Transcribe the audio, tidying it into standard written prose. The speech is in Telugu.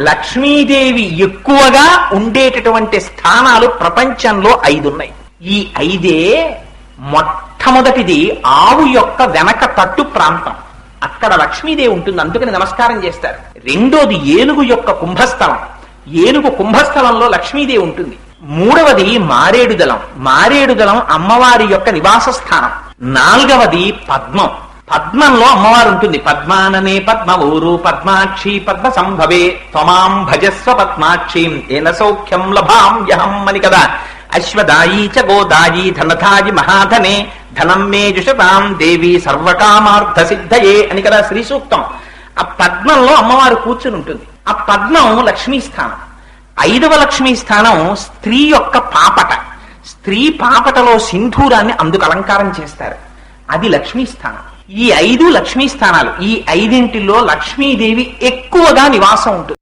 లక్ష్మీదేవి ఎక్కువగా ఉండేటటువంటి స్థానాలు ప్రపంచంలో 5 ఉన్నాయి. ఈ 5 మొట్టమొదటిది ఆవు యొక్క వెనక తట్టు ప్రాంతం, అక్కడ లక్ష్మీదేవి ఉంటుంది, అందుకని నమస్కారం చేస్తారు. రెండోది ఏనుగు యొక్క కుంభస్థలం, ఏనుగు కుంభస్థలంలో లక్ష్మీదేవి ఉంటుంది. మూడవది మారేడుదలం, మారేడుదలం అమ్మవారి యొక్క నివాస స్థానం. నాలుగవది పద్మం, పద్మంలో అమ్మవారు ఉంటుంది. పద్మాననే పద్మవూరు పద్మాక్షి పద్మ సంభవే త్వమాం భజస్వ పద్మాక్షీం ఏన సౌఖ్యం లభామ్యహం అని కదా. అశ్వదాయీ చ గోదాయీ ధనధాయి మహాధనే ధనం మే జుషతాం దేవి సర్వకామార్థ సిద్ధయే అని కదా శ్రీ సూక్తం. ఆ పద్మంలో అమ్మవారు కూర్చుని ఉంటుంది. ఆ పద్మం లక్ష్మీ స్థానం. 5వ లక్ష్మీ స్థానం స్త్రీ యొక్క పాపట, స్త్రీ పాపటలో సింధూరాన్ని అందుకు అలంకారం చేస్తారు, అది లక్ష్మీ స్థానం. ఈ 5 లక్ష్మీ స్థానాలు. ఈ 5 లక్ష్మీదేవి ఎక్కువగా నివాసం ఉంటుంది.